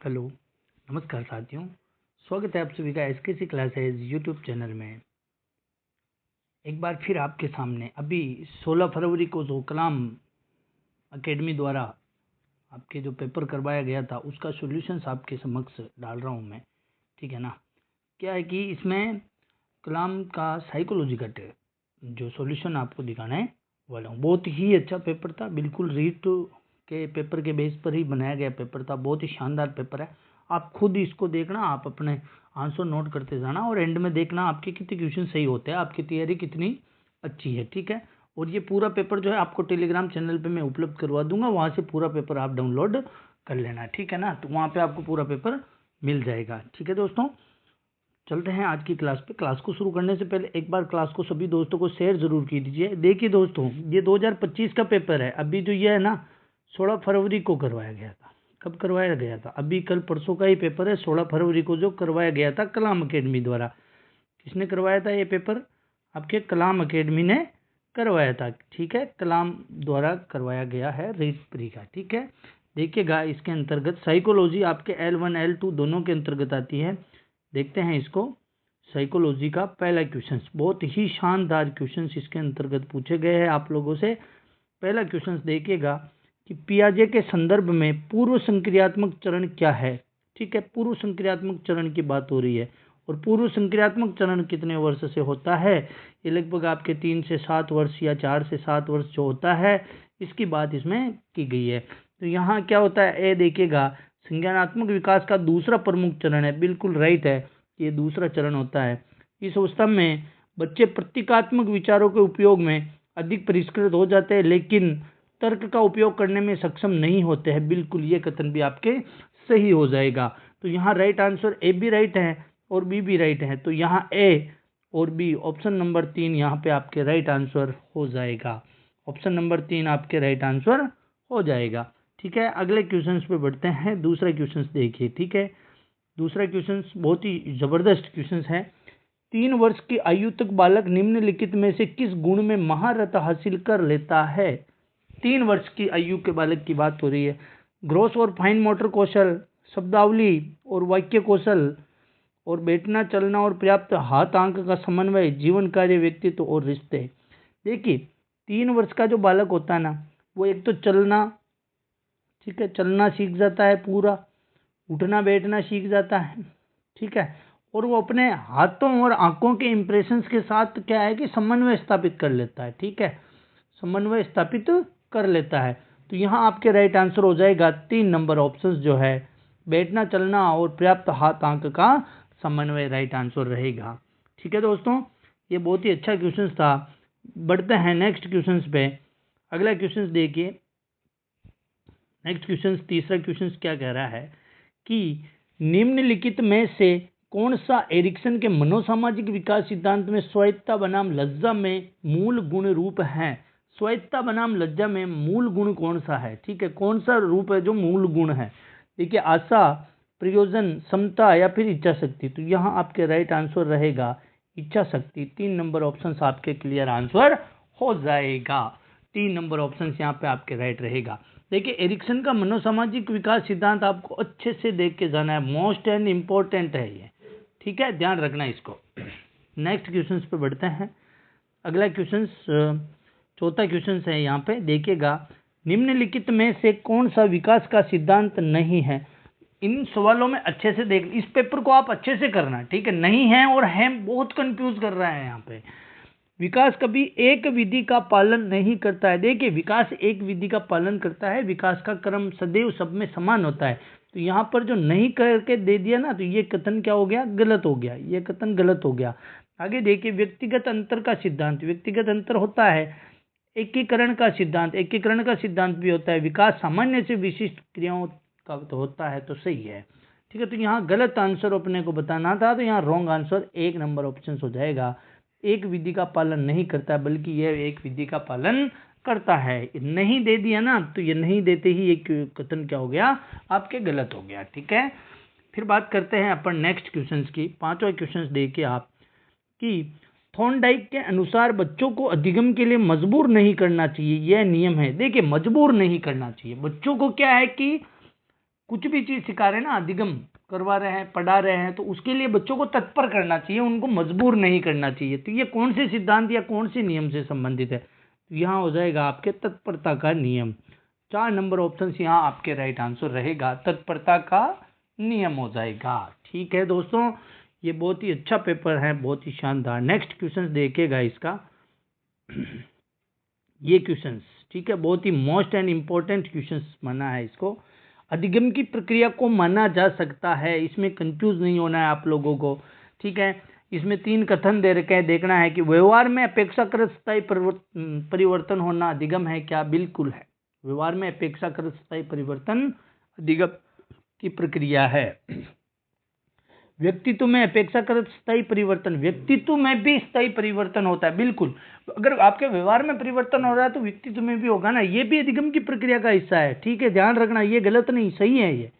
Hello, नमस्कार साथियों। स्वागत है आप सभी का एसकेसी क्लासेस यूट्यूब चैनल में। एक बार फिर आपके सामने अभी 16 फरवरी को जो कलाम एकेडमी द्वारा आपके जो पेपर करवाया गया था उसका सॉल्यूशंस आपके समक्ष डाल रहा हूं मैं, ठीक है ना। क्या है कि इसमें कलाम का साइकोलॉजी का जो सॉल्यूशन आपको दिखाने वाला हूँ। बहुत ही अच्छा पेपर था, बिल्कुल रीट के पेपर के बेस पर ही बनाया गया पेपर था। बहुत ही शानदार पेपर है। आप खुद इसको देखना, आप अपने आंसर नोट करते जाना और एंड में देखना आपके कितने क्वेश्चन सही होते हैं, आपकी तैयारी कितनी अच्छी है, ठीक है। और ये पूरा पेपर जो है आपको टेलीग्राम चैनल पे मैं उपलब्ध करवा दूंगा, वहाँ से पूरा पेपर आप डाउनलोड कर लेना, ठीक है ना। तो वहाँ पे आपको पूरा पेपर मिल जाएगा, ठीक है दोस्तों। चलते हैं आज की क्लास पे। क्लास को शुरू करने से पहले एक बार क्लास को सभी दोस्तों को शेयर जरूर की दीजिए। देखिए दोस्तों, ये 2025 का पेपर है। अभी जो ये है ना 16 फरवरी को करवाया गया था। कब करवाया गया था? अभी कल परसों का ही पेपर है, 16 फरवरी को जो करवाया गया था कलाम अकेडमी द्वारा। किसने करवाया था ये पेपर? आपके कलाम अकेडमी ने करवाया था, ठीक है। कलाम द्वारा करवाया गया है रीट प्री का, ठीक है। देखिएगा, इसके अंतर्गत साइकोलॉजी आपके L1 L2 दोनों के अंतर्गत आती है। देखते हैं इसको। साइकोलॉजी का पहला क्वेश्चन, बहुत ही शानदार क्वेश्चन इसके अंतर्गत पूछे गए हैं आप लोगों से। पहला क्वेश्चन देखिएगा कि पियाजे के संदर्भ में पूर्व संक्रियात्मक चरण क्या है, ठीक है। पूर्व संक्रियात्मक चरण की बात हो रही है। और पूर्व संक्रियात्मक चरण कितने वर्ष से होता है? ये लगभग आपके 3 से 7 वर्ष या 4 से 7 वर्ष जो होता है, इसकी बात इसमें की गई है। तो यहाँ क्या होता है, ए देखिएगा, संज्ञानात्मक विकास का दूसरा प्रमुख चरण है। बिल्कुल राइट है, ये दूसरा चरण होता है। इस अवस्था में बच्चे प्रतीकात्मक विचारों के उपयोग में अधिक परिष्कृत हो जाते हैं, लेकिन तर्क का उपयोग करने में सक्षम नहीं होते हैं। बिल्कुल, ये कथन भी आपके सही हो जाएगा। तो यहाँ राइट आंसर ए भी राइट है और बी भी राइट है। तो यहाँ ए और बी, ऑप्शन नंबर 3 यहाँ पे आपके राइट आंसर हो जाएगा। ऑप्शन नंबर 3 आपके राइट आंसर हो जाएगा, ठीक है। अगले क्वेश्चन पे बढ़ते हैं। दूसरा क्वेश्चन देखिए, ठीक है। दूसरा क्वेश्चन बहुत ही जबरदस्त क्वेश्चन है। 3 वर्ष की आयु तक बालक निम्नलिखित में से किस गुण में महारत हासिल कर लेता है? 3 वर्ष की आयु के बालक की बात हो रही है। ग्रॉस और फाइन मोटर कौशल, शब्दावली और वाक्य कौशल, और बैठना चलना और पर्याप्त हाथ आंख का समन्वय, जीवन कार्य व्यक्तित्व और रिश्ते। देखिए, 3 वर्ष का जो बालक होता है ना, वो एक तो चलना, ठीक है, चलना सीख जाता है पूरा, उठना बैठना सीख जाता है, ठीक है। और वो अपने हाथों और आंखों के इंप्रेशंस के साथ क्या है कि समन्वय स्थापित कर लेता है, ठीक है। समन्वय स्थापित कर लेता है। तो यहाँ आपके राइट आंसर हो जाएगा 3 नंबर ऑप्शन जो है, बैठना चलना और पर्याप्त हाथ आंख का समन्वय राइट आंसर रहेगा, ठीक है दोस्तों। ये बहुत ही अच्छा क्वेश्चन था। बढ़ते हैं नेक्स्ट क्वेश्चन पे। अगला क्वेश्चन देखिए। नेक्स्ट क्वेश्चन, तीसरा क्वेश्चन क्या कह रहा है कि निम्नलिखित में से कौन सा एरिक्सन के मनोसामाजिक विकास सिद्धांत में स्वायत्तता बनाम लज्जा में मूल गुण रूप है? स्वायत्तता बनाम लज्जा में मूल गुण कौन सा है, ठीक है। कौन सा रूप है जो मूल गुण है? देखिए, आशा, प्रयोजन, समता या फिर इच्छा शक्ति। तो यहाँ आपके राइट आंसर रहेगा इच्छा शक्ति। 3 नंबर ऑप्शन आपके क्लियर आंसर हो जाएगा। 3 नंबर ऑप्शन यहाँ पे आपके राइट रहेगा। देखिए, एरिक्सन का मनोसामाजिक विकास सिद्धांत आपको अच्छे से देख के जाना है, मोस्ट एंड इम्पोर्टेंट है ये, ठीक है, ध्यान रखना इसको। नेक्स्ट क्वेश्चन पे बढ़ते हैं। अगला क्वेश्चन, चौथा क्वेश्चन है यहाँ पे, देखिएगा, निम्नलिखित में से कौन सा विकास का सिद्धांत नहीं है? इन सवालों में अच्छे से देख, इस पेपर को आप अच्छे से करना, ठीक है। नहीं है और है, बहुत कंफ्यूज कर रहा है यहाँ पे। विकास कभी एक विधि का पालन नहीं करता है। देखिए, विकास एक विधि का पालन करता है, विकास का क्रम सदैव सब में समान होता है। तो यहाँ पर जो नहीं करके दे दिया ना, तो ये कथन क्या हो गया? गलत हो गया, ये कथन गलत हो गया। आगे देखिए, व्यक्तिगत अंतर का सिद्धांत, व्यक्तिगत अंतर होता है। एकीकरण का सिद्धांत, एकीकरण का सिद्धांत भी होता है। विकास सामान्य से विशिष्ट क्रियाओं का तो होता है, तो सही है, ठीक है। तो यहाँ गलत आंसर अपने को बताना था, तो यहाँ रॉन्ग आंसर 1 नंबर ऑप्शन हो जाएगा। एक विधि का पालन नहीं करता, बल्कि यह एक विधि का पालन करता है। नहीं दे दिया ना, तो ये नहीं देते ही ये कथन क्या हो गया? आपके गलत हो गया, ठीक है। फिर बात करते हैं अपन नेक्स्ट क्वेश्चन की। 5वां क्वेश्चन देखिए आप कि थॉर्नडाइक के अनुसार बच्चों को अधिगम के लिए मजबूर नहीं करना चाहिए, यह नियम है। देखिए, मजबूर नहीं करना चाहिए बच्चों को। क्या है कि कुछ भी चीज़ सिखा रहे हैं ना, अधिगम करवा रहे हैं, पढ़ा रहे हैं, तो उसके लिए बच्चों को तत्पर करना चाहिए, उनको मजबूर नहीं करना चाहिए। तो ये कौन से सिद्धांत या कौन से नियम से संबंधित है? तो यहाँ हो जाएगा आपके तत्परता का नियम। 4 नंबर ऑप्शन यहाँ आपके राइट आंसर रहेगा, तत्परता का नियम हो जाएगा। ठीक है दोस्तों, ये बहुत ही अच्छा पेपर है, बहुत ही शानदार। नेक्स्ट क्वेश्चन देखिएगा इसका। ये क्वेश्चंस, ठीक है, बहुत ही मोस्ट एंड इम्पोर्टेंट क्वेश्चंस माना है इसको। अधिगम की प्रक्रिया को माना जा सकता है, इसमें कंफ्यूज नहीं होना है आप लोगों को। ठीक है, इसमें 3 कथन दे रखे हैं, देखना है कि व्यवहार में अपेक्षाकृत स्थायी परिवर्तन होना अधिगम है क्या? बिल्कुल है, व्यवहार में अपेक्षाकृत स्थायी परिवर्तन अधिगम की प्रक्रिया है। व्यक्तित्व में अपेक्षाकृत स्थायी परिवर्तन, व्यक्तित्व में भी स्थायी परिवर्तन होता है, बिल्कुल। अगर आपके व्यवहार में परिवर्तन हो रहा है तो व्यक्तित्व में भी होगा ना, ये भी अधिगम की प्रक्रिया का हिस्सा है। ठीक है, ध्यान रखना, ये गलत नहीं, सही है ये।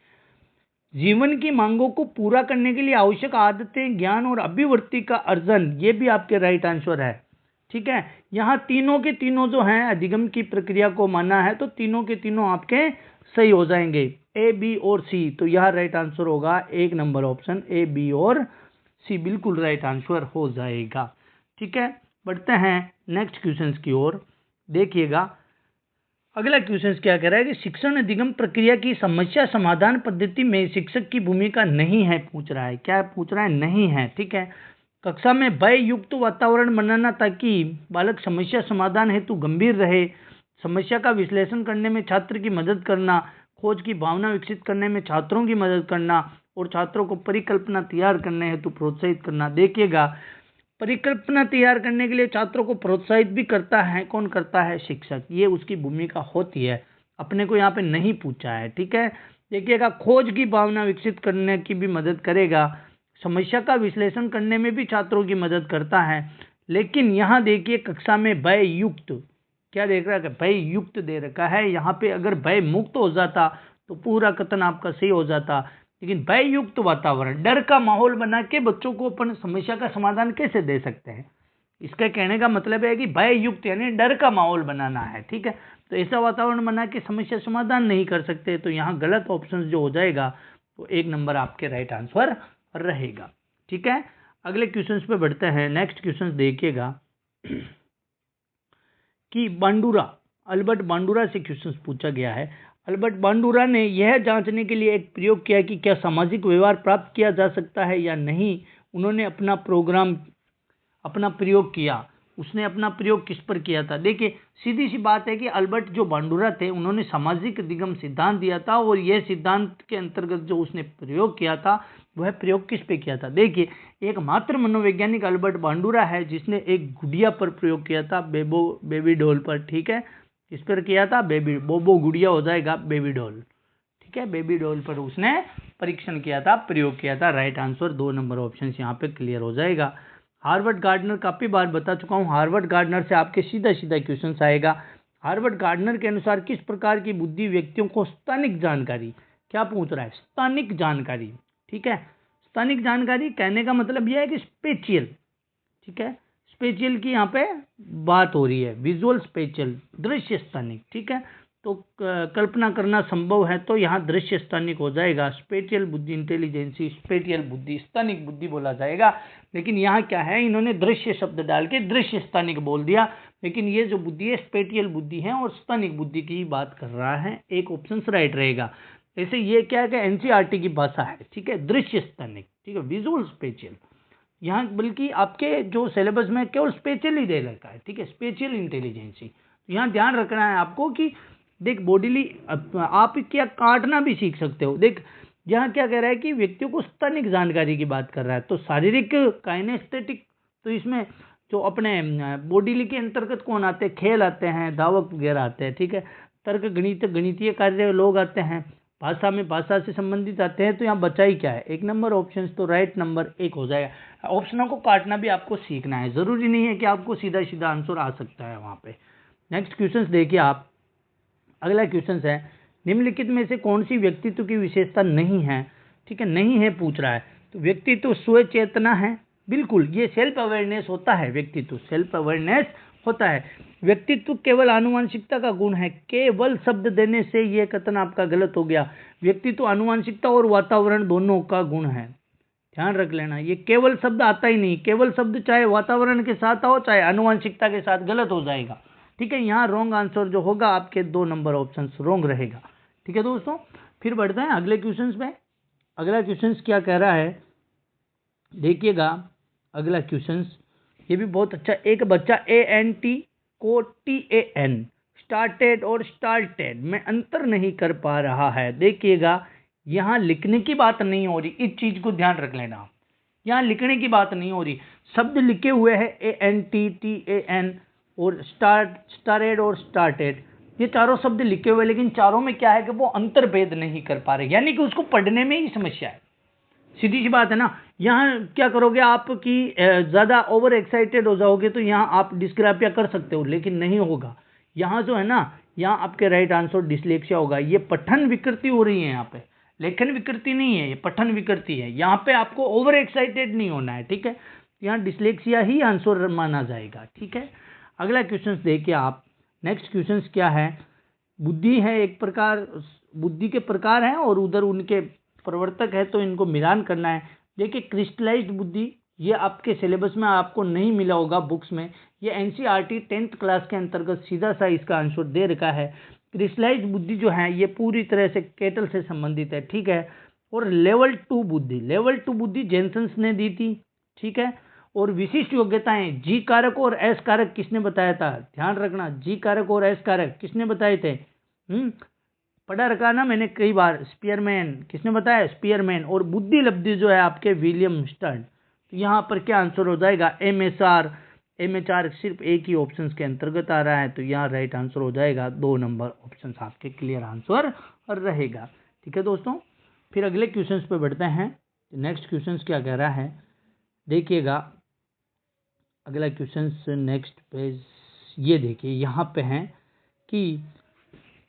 जीवन की मांगों को पूरा करने के लिए आवश्यक आदतें, ज्ञान और अभिवृत्ति का अर्जन, ये भी आपके राइट आंसर है। ठीक है, यहाँ तीनों के तीनों जो हैं अधिगम की प्रक्रिया को माना है, तो तीनों के तीनों आपके सही हो जाएंगे, ए, बी और सी। तो यह राइट आंसर होगा 1 नंबर ऑप्शन, ए, बी और सी बिल्कुल राइट आंसर हो जाएगा। ठीक है, बढ़ते हैं नेक्स्ट क्वेश्चन की ओर। देखिएगा अगला क्वेश्चन क्या कह रहा है कि शिक्षण अधिगम प्रक्रिया की समस्या समाधान पद्धति में शिक्षक की भूमिका नहीं है, पूछ रहा है। क्या पूछ रहा है? नहीं है। ठीक है, कक्षा में भय युक्त वातावरण बनाना ताकि बालक समस्या समाधान हेतु गंभीर रहे, समस्या का विश्लेषण करने में छात्र की मदद करना, खोज की भावना विकसित करने में छात्रों की मदद करना और छात्रों को परिकल्पना तैयार करने हेतु प्रोत्साहित करना। देखिएगा, परिकल्पना तैयार करने के लिए छात्रों को प्रोत्साहित भी करता है, कौन करता है? शिक्षक, ये उसकी भूमिका होती है। अपने को यहाँ पे नहीं पूछा है। ठीक है, देखिएगा, खोज की भावना विकसित करने की भी मदद करेगा, समस्या का विश्लेषण करने में भी छात्रों की मदद करता है। लेकिन यहाँ देखिए कक्षा में भय युक्त, क्या देख रहा है? भय युक्त दे रखा है। यहाँ पे अगर भय मुक्त हो जाता तो पूरा कथन आपका सही हो जाता, लेकिन भय युक्त वातावरण, डर का माहौल बना के बच्चों को अपन समस्या का समाधान कैसे दे सकते हैं? इसका कहने का मतलब है कि भय युक्त यानी डर का माहौल बनाना है। ठीक है, तो ऐसा वातावरण बना के समस्या समाधान नहीं कर सकते, तो यहाँ गलत ऑप्शन जो हो जाएगा वो 1 नंबर आपके राइट आंसर रहेगा। ठीक है, अगले क्वेश्चन पे बढ़ते हैं। नेक्स्ट क्वेश्चन देखिएगा कि बांडुरा, अल्बर्ट बांडुरा से क्वेश्चन पूछा गया है। अल्बर्ट बांडुरा ने यह जांचने के लिए एक प्रयोग किया कि क्या सामाजिक व्यवहार प्राप्त किया जा सकता है या नहीं। उन्होंने अपना प्रयोग किया। उसने अपना प्रयोग किस पर किया था? देखिए, सीधी सी बात है कि अल्बर्ट जो बांडुरा थे उन्होंने सामाजिक अधिगम सिद्धांत दिया था, और यह सिद्धांत के अंतर्गत जो उसने प्रयोग किया था वह प्रयोग किस पे किया था? देखिए, एकमात्र मनोवैज्ञानिक अल्बर्ट बांडुरा है जिसने एक गुड़िया पर प्रयोग किया था, बेबी डॉल पर। ठीक है, किस पर किया था? बोबो गुड़िया हो जाएगा, बेबी डॉल। ठीक है, बेबी डॉल पर उसने परीक्षण किया था, प्रयोग किया था। राइट आंसर 2 नंबर ऑप्शन यहाँ पे क्लियर हो जाएगा। हार्वर्ड गार्डनर, काफी बार बता चुका हूँ, हार्वर्ड गार्डनर से आपके सीधा सीधा क्वेश्चन आएगा। हार्वर्ड गार्डनर के अनुसार किस प्रकार की बुद्धि व्यक्तियों को स्थानिक जानकारी, क्या पूछ रहा है? स्थानिक जानकारी। ठीक है, स्थानिक जानकारी कहने का मतलब यह है कि स्पेशियल। ठीक है, स्पेशियल की यहाँ पे बात हो रही है, विजुअल स्पेशियल, दृश्य स्थानिक। ठीक है, तो कल्पना करना संभव है, तो यहाँ दृश्य स्थानिक हो जाएगा। स्पेशियल बुद्धि, इंटेलिजेंसी, स्पेशियल बुद्धि, स्थानिक बुद्धि बोला जाएगा। लेकिन यहाँ क्या है, इन्होंने दृश्य शब्द डाल के दृश्य स्थानिक बोल दिया, लेकिन ये जो बुद्धि है स्पेशियल बुद्धि है और स्थानिक बुद्धि की बात कर रहा है। एक ऑप्शन राइट रहेगा। ऐसे ये क्या है कि एनसीईआरटी की भाषा है। ठीक है, दृश्य स्थानिक, ठीक है, विजुअल स्पेशियल। यहाँ बल्कि आपके जो सिलेबस में केवल स्पेशियल ही दे रखा है। ठीक है, स्पेशियल इंटेलिजेंसी। यहाँ ध्यान रखना है आपको कि देख, बॉडीली आप क्या काटना भी सीख सकते हो। देख, यहाँ क्या कह रहा है कि व्यक्तियों को स्थानिक जानकारी की बात कर रहा है, तो शारीरिक काइनेस्थेटिक, तो इसमें जो अपने बॉडीली के अंतर्गत कौन आते हैं? खेल आते हैं, धावक वगैरह आते हैं। ठीक है, तर्क, गणितीय कार्य लोग आते हैं, भाषा में भाषा से संबंधित आते हैं। तो यहाँ बचा ही क्या है? 1 नंबर ऑप्शन, तो राइट नंबर 1 हो जाएगा। ऑप्शनों को काटना भी आपको सीखना है, जरूरी नहीं है कि आपको सीधा सीधा आंसर आ सकता है वहाँ पे। नेक्स्ट क्वेश्चन देखिए आप। अगला क्वेश्चन है, निम्नलिखित में से कौन सी व्यक्तित्व की विशेषता नहीं है? ठीक है, नहीं है पूछ रहा है। तो व्यक्तित्व स्वचेतना है, बिल्कुल, ये सेल्फ अवेयरनेस होता है। व्यक्तित्व सेल्फ अवेयरनेस होता है। व्यक्तित्व केवल आनुवंशिकता का गुण है, केवल शब्द देने से यह कथन आपका गलत हो गया। व्यक्तित्व आनुवंशिकता और वातावरण दोनों का गुण है, ध्यान रख लेना। ये केवल शब्द आता ही नहीं, केवल शब्द चाहे वातावरण के साथ आओ चाहे आनुवंशिकता के साथ, गलत हो जाएगा। ठीक है, यहाँ रॉन्ग आंसर जो होगा आपके 2 नंबर ऑप्शन रॉन्ग रहेगा। ठीक है दोस्तों, फिर बढ़ते हैं अगले क्वेश्चन पे। अगला क्वेश्चन क्या कह रहा है, देखिएगा अगला क्वेश्चन, ये भी बहुत अच्छा। एक बच्चा ANT को TAN स्टार्टेड और स्टार्टेड में अंतर नहीं कर पा रहा है। देखिएगा यहाँ लिखने की बात नहीं हो रही, इस चीज को ध्यान रख लेना। यहाँ लिखने की बात नहीं हो रही, शब्द लिखे हुए हैं ANT TAN और स्टार्टेड और स्टार्टेड, ये चारों शब्द लिखे हुए, लेकिन चारों में क्या है कि वो अंतर्भेद नहीं कर पा रहे, यानी कि उसको पढ़ने में ही समस्या है। सीधी सी बात है ना। यहाँ क्या करोगे आप कि ज़्यादा ओवर एक्साइटेड हो जाओगे तो यहाँ आप डिस्ग्राफिया कर सकते हो, लेकिन नहीं होगा। यहाँ जो है ना, यहाँ आपके राइट आंसर डिसलेक्सिया होगा। ये पठन विकृति हो रही है, यहाँ पे लेखन विकृति नहीं है, ये पठन विकृति है। यहाँ पे आपको ओवर एक्साइटेड नहीं होना है, ठीक है। यहाँ डिसलेक्सिया ही आंसर माना जाएगा, ठीक है। अगला क्वेश्चन देखिए आप। नेक्स्ट क्वेश्चन क्या है, बुद्धि है एक प्रकार, बुद्धि के प्रकार हैं और उधर उनके प्रवर्तक है, तो इनको मिलान करना है। देखिए क्रिस्टलाइज्ड बुद्धि, ये आपके सिलेबस में आपको नहीं मिला होगा बुक्स में, ये NCERT 10th क्लास के अंतर्गत सीधा सा इसका आंसर दे रखा है। क्रिस्टलाइज्ड बुद्धि जो है ये पूरी तरह से केटल से संबंधित है, ठीक है। और लेवल 2 बुद्धि, लेवल 2 बुद्धि जेनसन्स ने दी थी, ठीक है। और विशिष्ट योग्यताएं, जी कारक और एस कारक किसने बताया था, ध्यान रखना, जी कारक और एस कारक किसने बताए थे, पढ़ा रखा ना मैंने कई बार। स्पीयरमैन, किसने बताया, स्पीयरमैन। और बुद्धि लब्धि जो है आपके विलियम स्टर्न। तो यहाँ पर क्या आंसर हो जाएगा, MHR सिर्फ एक ही ऑप्शन के अंतर्गत आ रहा है, तो यहाँ राइट आंसर हो जाएगा 2 नंबर ऑप्शन आपके क्लियर आंसर रहेगा, ठीक है दोस्तों। फिर अगले क्वेश्चन पे बढ़ते हैं। नेक्स्ट क्वेश्चन क्या कह रहा है, देखिएगा अगला क्वेश्चन नेक्स्ट पेज, ये देखिए यहाँ पे है कि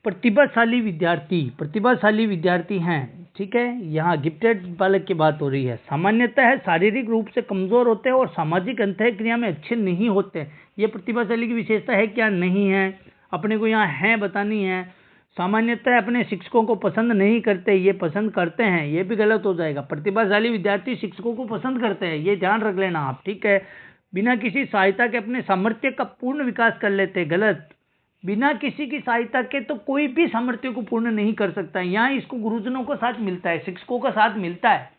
प्रतिभाशाली विद्यार्थी हैं, ठीक है। यहाँ गिफ्टेड बालक की बात हो रही है। सामान्यतः है शारीरिक रूप से कमजोर होते हैं और सामाजिक अंतःक्रिया में अच्छे नहीं होते। ये प्रतिभाशाली की विशेषता है क्या, नहीं है, अपने को यहाँ है बतानी है। सामान्यतः अपने शिक्षकों को पसंद नहीं करते, ये पसंद करते हैं, ये भी गलत हो जाएगा। प्रतिभाशाली विद्यार्थी शिक्षकों को पसंद करते हैं, ये ध्यान रख लेना आप, ठीक है। बिना किसी सहायता के अपने सामर्थ्य का पूर्ण विकास कर लेते, गलत। बिना किसी की सहायता के तो कोई भी सामर्थ्य को पूर्ण नहीं कर सकता है। यहाँ इसको गुरुजनों का साथ मिलता है, शिक्षकों का साथ मिलता है,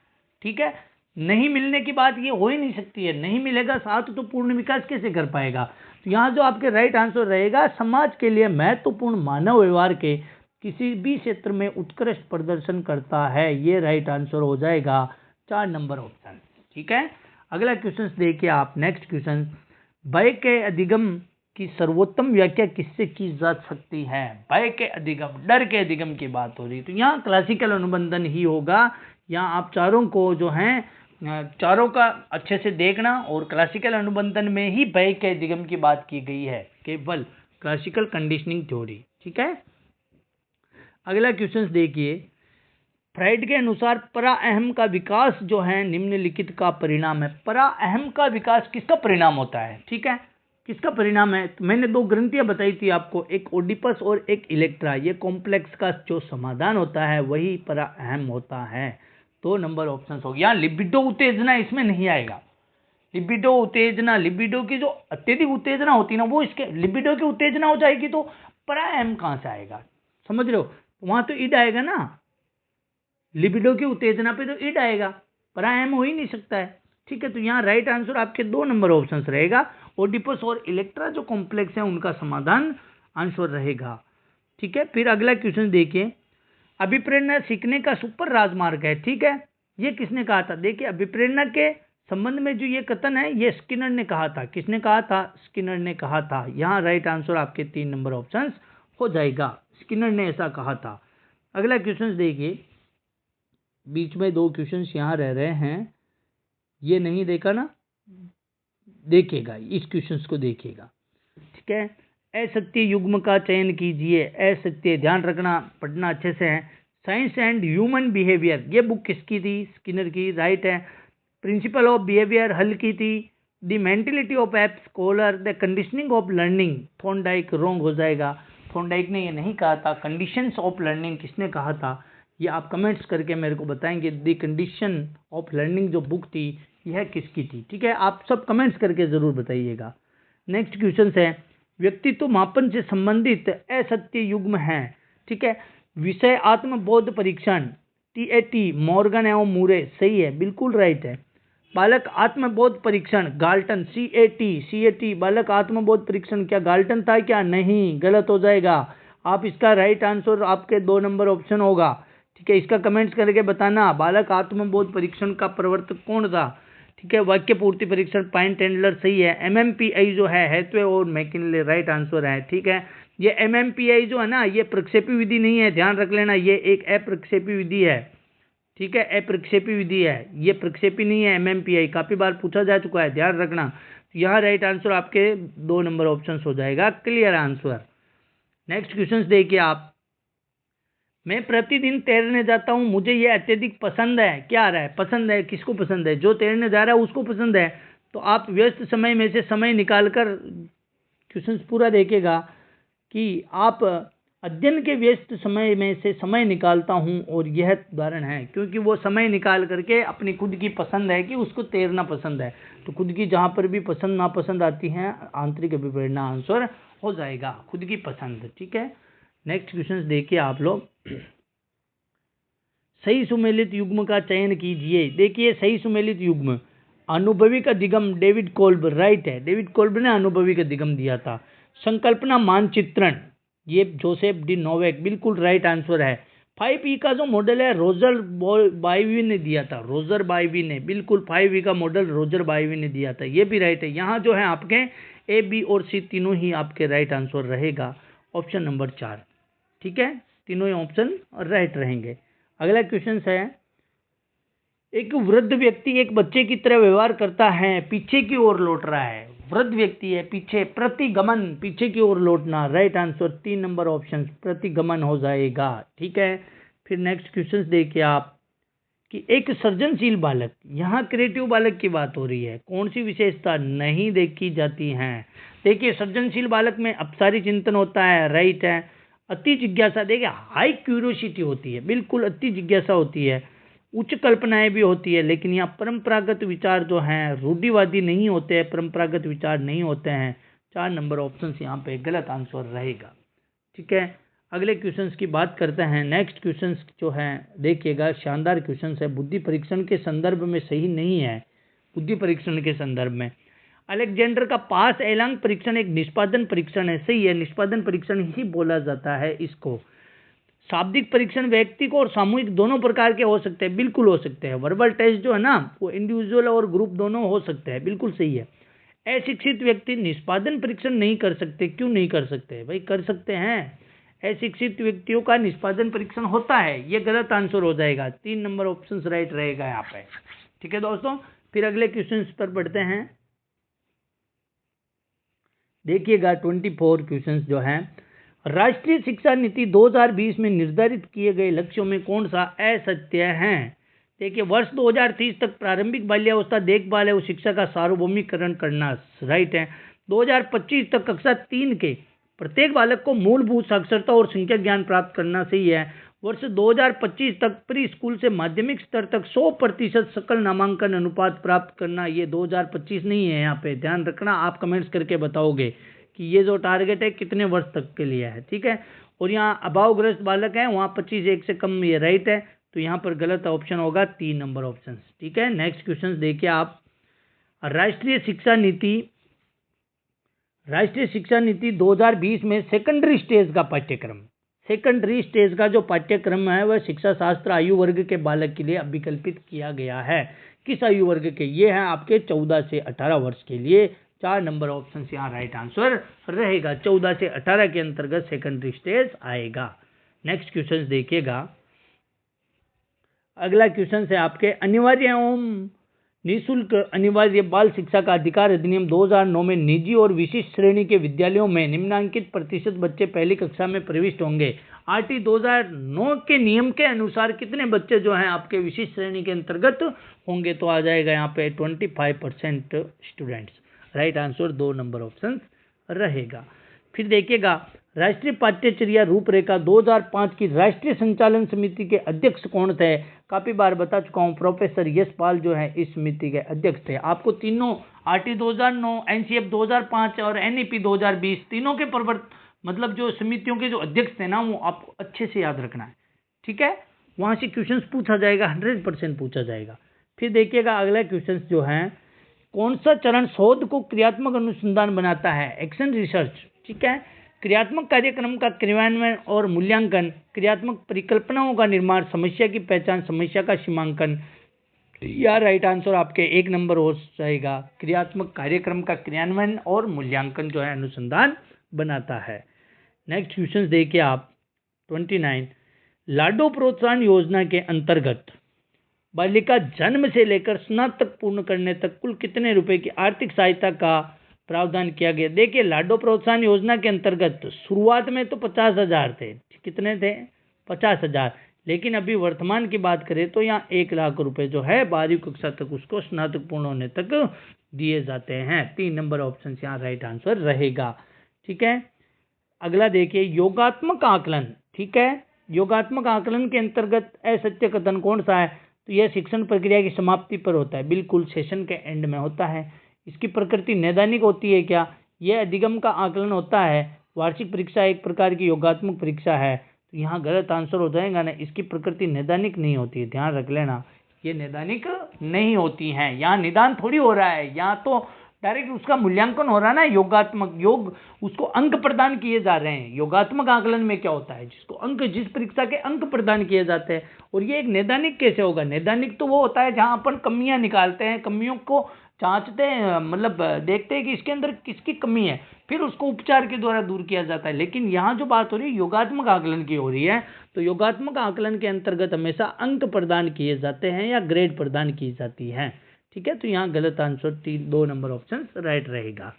ठीक है। नहीं मिलने की बात ये हो ही नहीं सकती है, नहीं मिलेगा साथ तो पूर्ण विकास कैसे कर पाएगा। तो यहाँ जो आपके राइट आंसर रहेगा, समाज के लिए महत्वपूर्ण मानव व्यवहार के किसी भी क्षेत्र में उत्कृष्ट प्रदर्शन करता है, ये राइट आंसर हो जाएगा 4 नंबर ऑप्शन, ठीक है। अगला क्वेश्चन देखिए आप। नेक्स्ट क्वेश्चन, भय के अधिगम की सर्वोत्तम व्याख्या किससे की जा सकती है। भय के अधिगम, डर के अधिगम की बात हो रही है, तो यहाँ क्लासिकल अनुबंधन ही होगा। यहाँ आप चारों को जो हैं, चारों का अच्छे से देखना, और क्लासिकल अनुबंधन में ही भय के अधिगम की बात की गई है, केवल क्लासिकल कंडीशनिंग थ्योरी, ठीक है। अगला क्वेश्चन देखिए, फ्राइड के अनुसार पराअहम का विकास जो है निम्नलिखित का परिणाम है। पराअहम का विकास किसका परिणाम होता है, ठीक है, किसका परिणाम है। तो मैंने 2 ग्रंथियां बताई थी आपको, एक ओडिपस और एक इलेक्ट्रा। ये कॉम्प्लेक्स का जो समाधान होता है वही पराअहम होता है। 2 नंबर ऑप्शन हो गया। लिबिडो उत्तेजना इसमें नहीं आएगा। लिबिडो उत्तेजना, लिबिडो की जो अत्यधिक उत्तेजना होती है ना, वो इसके लिबिडो की उत्तेजना हो जाएगी, तो पराअहम कहाँ से आएगा, समझ रहे हो। वहां तो ईड आएगा ना, लिबिडो की उत्तेजना पे तो ईड आएगा, पराअहम हो ही नहीं सकता है, ठीक है। तो यहाँ राइट आंसर आपके 2 नंबर ऑप्शन रहेगा। ओडिपस और इलेक्ट्रा जो कॉम्प्लेक्स है उनका समाधान आंसर रहेगा, ठीक है। फिर अगला क्वेश्चन देखिए, अभिप्रेरणा सीखने का सुपर राजमार्ग है, ठीक है। ये किसने कहा था, देखिए अभिप्रेरणा के संबंध में जो ये कथन है, ये स्किनर ने कहा था। किसने कहा था, स्किनर ने कहा था। यहाँ राइट आंसर आपके 3 नंबर ऑप्शन हो जाएगा, स्किनर ने ऐसा कहा था। अगला क्वेश्चन देखिए, बीच में 2 क्वेश्चन यहाँ रह रहे हैं, ये नहीं देखा ना, देखिएगा इस क्वेश्चन को देखिएगा, ठीक है। असत्य युग्म का चयन कीजिए। असत्य, ध्यान रखना, पढ़ना अच्छे से है। साइंस एंड ह्यूमन बिहेवियर, ये बुक किसकी थी, स्किनर की, राइट है। प्रिंसिपल ऑफ बिहेवियर हल की थी the mentality of app scholar, the conditioning of learning, Thorndike wrong हो जाएगा। थॉर्नडाइक ने ये नहीं कहा था। कंडीशंस ऑफ लर्निंग किसने कहा था, ये आप कमेंट्स करके मेरे को बताएंगे। द कंडीशन ऑफ लर्निंग जो बुक थी यह किसकी थी, ठीक है, आप सब कमेंट्स करके ज़रूर बताइएगा। नेक्स्ट क्वेश्चन है, व्यक्तित्व मापन से संबंधित असत्य युग्म है, ठीक है। विषय आत्मबोध परीक्षण, TAT मॉर्गन एवं मूरे, सही है, बिल्कुल राइट है। बालक आत्मबोध परीक्षण गाल्टन, CAT बालक आत्मबोध परीक्षण क्या गाल्टन था क्या, नहीं, गलत हो जाएगा। आप इसका राइट आंसर आपके 2 नंबर ऑप्शन होगा, ठीक है। इसका कमेंट्स करके बताना, बालक आत्मबोध परीक्षण का प्रवर्तक कौन था, ठीक है। वाक्य पूर्ति परीक्षण पाइन टेंडलर, सही है। MMPI जो है हैथवे और मैकिनले, राइट आंसर है, ठीक है। ये MMPI जो है ना, ये प्रक्षेपी विधि नहीं है, ध्यान रख लेना, ये एक अप्रक्षेपी विधि है, ठीक है, अप्रक्षेपी विधि है, ये प्रक्षेपी नहीं है। MMPI काफी बार पूछा जा चुका है, ध्यान रखना। यहाँ राइट आंसर आपके 2 नंबर ऑप्शन हो जाएगा, क्लियर आंसर। नेक्स्ट क्वेश्चन देखिए आप, मैं प्रतिदिन तैरने जाता हूँ, मुझे ये अत्यधिक पसंद है, क्या आ रहा है, पसंद है, किसको पसंद है, जो तैरने जा रहा है उसको पसंद है। तो आप व्यस्त समय में से समय निकालकर क्वेश्चन पूरा देखिएगा कि आप अध्ययन के व्यस्त समय में से समय निकालता हूँ, और यह उदाहरण है, क्योंकि वो समय निकाल करके अपनी खुद की पसंद है कि उसको तैरना पसंद है। तो खुद की जहाँ पर भी पसंद नापसंद आती हैं, आंतरिक अभिप्रेरणा आंसर हो जाएगा, खुद की पसंद, ठीक है। नेक्स्ट क्वेश्चन देखिए आप लोग, सही सुमेलित युग्म का चयन कीजिए। देखिए सही सुमेलित युग्म, अनुभवी का दिगम डेविड कोल्ब, राइट है, डेविड कोल्ब ने अनुभवी का दिगम दिया था। संकल्पना मानचित्रण, ये जोसेफ डी नोवेक, बिल्कुल राइट आंसर है। 5E का जो मॉडल है रोजर बाइवी ने दिया था, रोजर बाइवी ने, बिल्कुल 5E का मॉडल रोजर बाइवी ने दिया था, ये भी राइट है। यहाँ जो है आपके A, B और C तीनों ही आपके राइट आंसर रहेगा, ऑप्शन नंबर 4, ठीक है, तीनों ही ऑप्शन राइट रहेंगे। अगला क्वेश्चन है, एक वृद्ध व्यक्ति एक बच्चे की तरह व्यवहार करता है, पीछे की ओर लौट रहा है, वृद्ध व्यक्ति है, पीछे, प्रतिगमन, पीछे की ओर लौटना, राइट आंसर 3 नंबर ऑप्शन प्रतिगमन हो जाएगा, ठीक है। फिर नेक्स्ट क्वेश्चन देखिए आप, कि एक सृजनशील बालक, यहाँ क्रिएटिव बालक की बात हो रही है, कौन सी विशेषता नहीं देखी जाती है। देखिए सृजनशील बालक में अपसारी चिंतन होता है, राइट है। अति जिज्ञासा, देखिए हाई क्यूरियोसिटी होती है, बिल्कुल अति जिज्ञासा होती है। उच्च कल्पनाएं भी होती है, लेकिन यहाँ परंपरागत विचार जो हैं रूढ़िवादी नहीं होते हैं, परंपरागत विचार नहीं होते हैं। 4 नंबर ऑप्शन यहाँ पे गलत आंसर रहेगा, ठीक है। अगले क्वेश्चंस की बात करते हैं। नेक्स्ट क्वेश्चंस जो है देखिएगा, शानदार क्वेश्चंस है, बुद्धि परीक्षण के संदर्भ में सही नहीं है। बुद्धि परीक्षण के संदर्भ में अलेक्जेंडर का पास एलांग परीक्षण एक निष्पादन परीक्षण है, सही है, निष्पादन परीक्षण ही बोला जाता है इसको। शाब्दिक परीक्षण व्यक्ति को और सामूहिक दोनों प्रकार के हो सकते हैं, बिल्कुल हो सकते हैं। वर्बल टेस्ट जो है ना, वो इंडिविजुअल और ग्रुप दोनों हो सकते हैं, बिल्कुल सही है। अशिक्षित व्यक्ति निष्पादन परीक्षण नहीं कर सकते, क्यों नहीं कर सकते भाई, कर सकते हैं। अशिक्षित व्यक्तियों का निष्पादन परीक्षण होता है, ये गलत आंसर हो जाएगा, 3 नंबर ऑप्शन राइट रहेगा यहाँ पे, ठीक है दोस्तों। फिर अगले क्वेश्चन पर बढ़ते हैं, देखिएगा 24 क्वेश्चन जो है, राष्ट्रीय शिक्षा नीति 2020 में निर्धारित किए गए लक्ष्यों में कौन सा असत्य है। देखिए वर्ष 2030 तक प्रारंभिक बाल्यावस्था देखभाल एवं शिक्षा का सार्वभौमिकरण करना, राइट है। 2025 तक कक्षा 3 के प्रत्येक बालक को मूलभूत साक्षरता और संख्या ज्ञान प्राप्त करना, सही है। वर्ष 2025 तक प्री स्कूल से माध्यमिक स्तर तक 100% सकल नामांकन अनुपात प्राप्त करना, ये 2025 नहीं है, यहाँ पे ध्यान रखना, आप कमेंट्स करके बताओगे कि ये जो टारगेट है कितने वर्ष तक के लिए है, ठीक है। और यहाँ अभावग्रस्त बालक है, वहाँ 25 एक से कम, ये राइट है, तो यहाँ पर गलत ऑप्शन होगा 3 नंबर ऑप्शन, ठीक है। नेक्स्ट क्वेश्चन देखिए आप, राष्ट्रीय शिक्षा नीति 2020 में सेकेंडरी स्टेज का पाठ्यक्रम, सेकेंडरी स्टेज का जो पाठ्यक्रम है वह शिक्षा शास्त्र आयु वर्ग के बालक के लिए अभिकल्पित किया गया है। किस आयु वर्ग के, ये है आपके 14 से 18 वर्ष के लिए। 4 नंबर ऑप्शन यहाँ राइट आंसर रहेगा, 14 से 18 के अंतर्गत सेकेंडरी स्टेज आएगा। नेक्स्ट क्वेश्चन देखिएगा, अगला क्वेश्चन है आपके, अनिवार्य एवं निःशुल्क अनिवार्य बाल शिक्षा का अधिकार अधिनियम 2009 में निजी और विशिष्ट श्रेणी के विद्यालयों में निम्नांकित प्रतिशत बच्चे पहली कक्षा में प्रविष्ट होंगे। RT 2009 के नियम के अनुसार कितने बच्चे जो हैं आपके विशिष्ट श्रेणी के अंतर्गत होंगे, तो आ जाएगा यहाँ पे 25% students. Right answer 2 number option रहेगा। फिर देखिएगा, राष्ट्रीय पाठ्यचर्या रूपरेखा 2005 की राष्ट्रीय संचालन समिति के अध्यक्ष कौन थे? काफी बार बता चुका हूँ, प्रोफेसर यशपाल जो है इस समिति के अध्यक्ष थे। आपको तीनों RT 2009, NCF 2005 और NEP 2020 तीनों के मतलब जो समितियों के जो अध्यक्ष थे ना, वो आपको अच्छे से याद रखना है, ठीक है। वहां से क्वेश्चंस पूछा जाएगा, 100% पूछा जाएगा। फिर देखिएगा अगला क्वेश्चंस जो है, कौन सा चरण शोध को क्रियात्मक अनुसंधान बनाता है? एक्शन रिसर्च, ठीक है। क्रियात्मक कार्यक्रम का क्रियान्वयन और मूल्यांकन, क्रियात्मक परिकल्पनाओं का निर्माण, समस्या की पहचान, समस्या का सीमांकन। या राइट आंसर आपके 1 नंबर हो जाएगा। क्रियात्मक कार्यक्रम का क्रियान्वयन और मूल्यांकन जो है अनुसंधान बनाता है। नेक्स्ट क्वेश्चन देखिए आप 29, लाडो प्रोत्साहन योजना के अंतर्गत बालिका जन्म से लेकर स्नातक पूर्ण करने तक कुल कितने रुपए की आर्थिक सहायता का प्रावधान किया गया? देखिए, लाडो प्रोत्साहन योजना के अंतर्गत शुरुआत में तो 50,000 थे। कितने थे? 50,000। लेकिन अभी वर्तमान की बात करें तो यहाँ 1 लाख रुपए जो है 12वीं कक्षा तक उसको स्नातक पूर्ण होने तक दिए जाते हैं। 3 नंबर ऑप्शन यहाँ राइट आंसर रहेगा, ठीक है। अगला देखिए, योगात्मक आकलन, ठीक है। योगात्मक आकलन के अंतर्गत असत्य कथन कौन सा है? तो यह शिक्षण प्रक्रिया की समाप्ति पर होता है, बिल्कुल सेशन के एंड में होता है। इसकी प्रकृति नैदानिक होती है क्या? यह अधिगम का आकलन होता है। वार्षिक परीक्षा एक प्रकार की योगात्मक परीक्षा है, तो यहाँ गलत आंसर हो जाएगा ना, इसकी प्रकृति नैदानिक नहीं होती है, ध्यान रख लेना, ये नैदानिक नहीं होती है। यहाँ निदान थोड़ी हो रहा है, यहाँ तो डायरेक्ट उसका मूल्यांकन हो रहा है ना। योगात्मक योग उसको अंक प्रदान किए जा रहे हैं। योगात्मक आकलन में क्या होता है, जिसको अंक, जिस परीक्षा के अंक प्रदान किए जाते हैं। और ये एक नैदानिक कैसे होगा? नैदानिक तो वो होता है जहां अपन कमियां निकालते हैं, कमियों को जांचते हैं, मतलब देखते हैं कि इसके अंदर किसकी कमी है, फिर उसको उपचार के द्वारा दूर किया जाता है। लेकिन यहाँ जो बात हो रही है योगात्मक आकलन की हो रही है, तो योगात्मक आकलन के अंतर्गत हमेशा अंक प्रदान किए जाते हैं या ग्रेड प्रदान की जाती है, ठीक है। तो यहाँ गलत आंसर 2 नंबर ऑप्शन राइट रहेगा,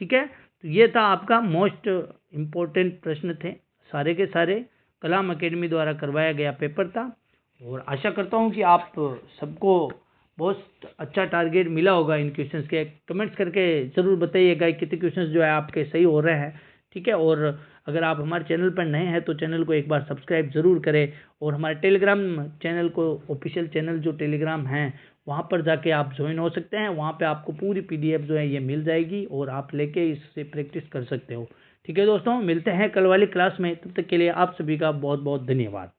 ठीक है। तो ये था आपका मोस्ट इम्पोर्टेंट प्रश्न थे, सारे के सारे कलाम एकेडमी द्वारा करवाया गया पेपर था। और आशा करता हूँ कि आप सबको बहुत अच्छा टारगेट मिला होगा इन क्वेश्चंस के। कमेंट्स करके ज़रूर बताइएगा कितने क्वेश्चंस जो है आपके सही हो रहे हैं, ठीक है। और अगर आप हमारे चैनल पर नए हैं तो चैनल को एक बार सब्सक्राइब ज़रूर करें। और हमारे टेलीग्राम चैनल को, ऑफिशियल चैनल जो टेलीग्राम हैं, वहाँ पर जाके आप ज्वाइन हो सकते हैं। वहाँ पे आपको पूरी PDF जो है ये मिल जाएगी और आप लेके इससे प्रैक्टिस कर सकते हो, ठीक है दोस्तों। मिलते हैं कल वाली क्लास में, तब तक के लिए आप सभी का बहुत बहुत धन्यवाद।